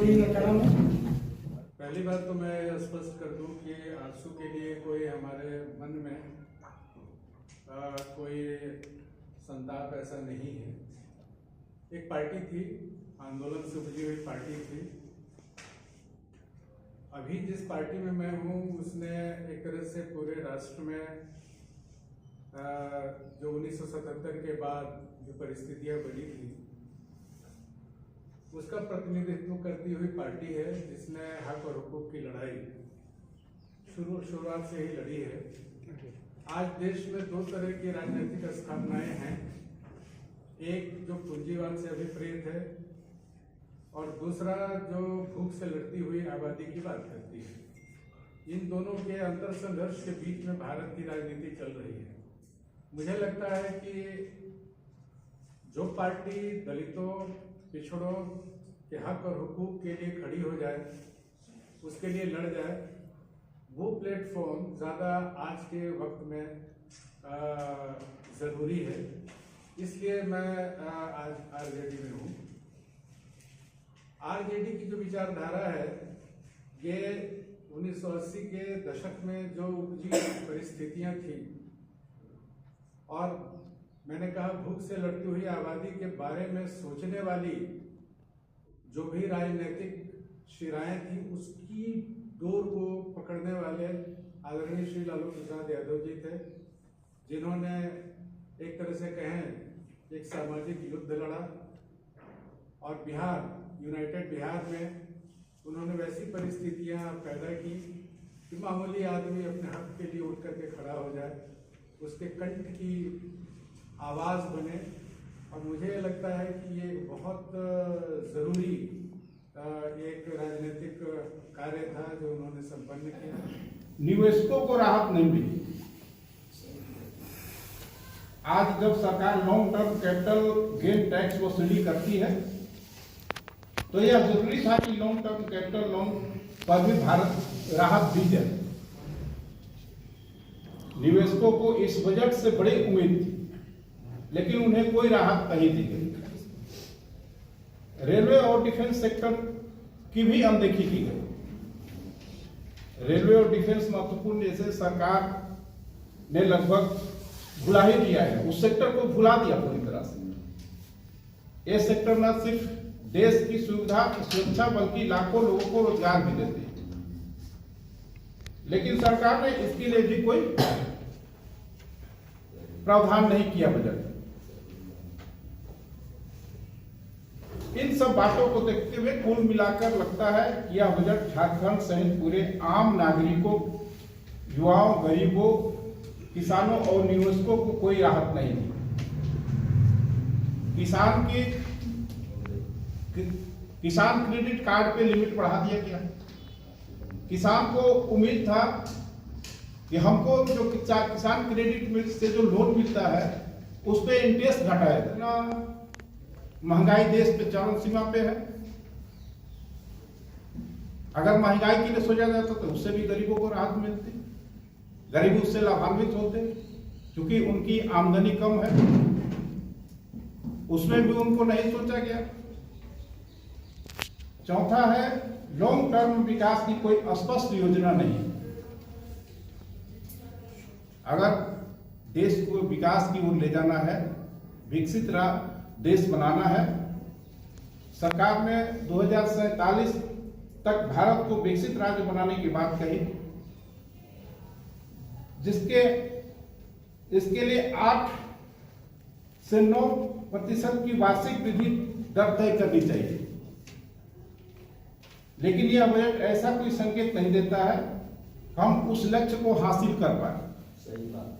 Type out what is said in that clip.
जी का क्या नाम है? पहली बात तो मैं स्पष्ट कर दूं कि आरसू के लिए कोई हमारे मन में कोई संताप ऐसा नहीं है। एक पार्टी थी, आंदोलन से उपजी हुई पार्टी थी। अभी जिस पार्टी में मैं हूं उसने एक तरह से पूरे राष्ट्र में जो 1977 के बाद जो परिस्थितियां बनी थी उसका प्रतिनिधित्व करती हुई पार्टी है, जिसने हक और हुकूक की लड़ाई शुरुआत से ही लड़ी है। आज देश में दो तरह की राजनीतिक स्थापनाएं हैं, एक जो पूंजीवाद से अभिप्रेत है और दूसरा जो भूख से लड़ती हुई आबादी की बात करती है। इन दोनों के अंतर संघर्ष के बीच में भारत की राजनीति चल रही है। मुझे लगता है कि जो पार्टी दलितों, पिछड़ों के हक और हुकूक के लिए खड़ी हो जाए, उसके लिए लड़ जाए, वो प्लेटफॉर्म ज़्यादा आज के वक्त में ज़रूरी है। इसलिए मैं आज आरजेडी में हूँ। आरजेडी की जो विचारधारा है ये 1980 के दशक में जो उपजी परिस्थितियाँ थी और मैंने कहा भूख से लड़ती हुई आबादी के बारे में सोचने वाली जो भी राजनीतिक शिराएं थी उसकी डोर को पकड़ने वाले आदरणीय श्री लालू प्रसाद यादव जी थे, जिन्होंने एक तरह से कहें एक सामाजिक युद्ध लड़ा और बिहार, यूनाइटेड बिहार में उन्होंने वैसी परिस्थितियां पैदा की कि मामूली आदमी अपने हक के लिए उठ करके खड़ा हो जाए, उसके कंठ की आवाज़ बने। और मुझे लगता है कि ये बहुत ज़रूरी एक राजनीतिक कार्य था जो उन्होंने संपन्न किया। निवेशकों को राहत नहीं मिली। आज जब सरकार long term capital gain tax वसूली करती है तो यह जरूरी था कि लॉन्ग टर्म कैपिटल लोन पर भी भारत राहत दी जाए। निवेशकों को इस बजट से बड़ी उम्मीद थी, लेकिन उन्हें कोई राहत नहीं दी गई। रेलवे और डिफेंस सेक्टर की भी अनदेखी की गई। रेलवे और डिफेंस महत्वपूर्ण, जैसे सरकार ने लगभग भुला ही दिया है, उस सेक्टर को भुला दिया पूरी तरह से। यह सेक्टर न सिर्फ देश की सुरक्षा बल्कि लाखों लोगों को रोजगार भी देते हैं, लेकिन सरकार ने इसके लिए भी कोई प्रावधान नहीं किया बजट। इन सब बातों को देखते हुए कुल मिलाकर लगता है कि यह बजट झारखंड सहित पूरे आम नागरिकों, युवाओं, गरीबों, किसानों और निवेशकों को कोई राहत नहीं दी। किसान क्रेडिट कार्ड पे लिमिट बढ़ा दिया गया। किसान को उम्मीद था कि हमको जो किसान क्रेडिट से जो लोन मिलता है उस पे इंटरेस्ट घटाएगा। महंगाई देश पे चरम सीमा पे है। अगर महंगाई के लिए सोचा जाता तो उससे भी गरीबों को राहत मिलती, गरीब उससे लाभान्वित होते, क्योंकि उनकी आमदनी कम है। उसमें भी उनको नहीं सोचा गया। चौथा है, लॉन्ग टर्म विकास की कोई स्पष्ट योजना नहीं। अगर देश को विकास की ओर ले जाना है, विकसित देश बनाना है, सरकार ने 2047 तक भारत को विकसित राज्य बनाने की बात कही, इसके लिए 8 से 9% की वार्षिक वृद्धि दर तय करनी चाहिए। लेकिन यह बजट ऐसा कोई संकेत नहीं देता है हम उस लक्ष्य को हासिल कर पाए। सही बात।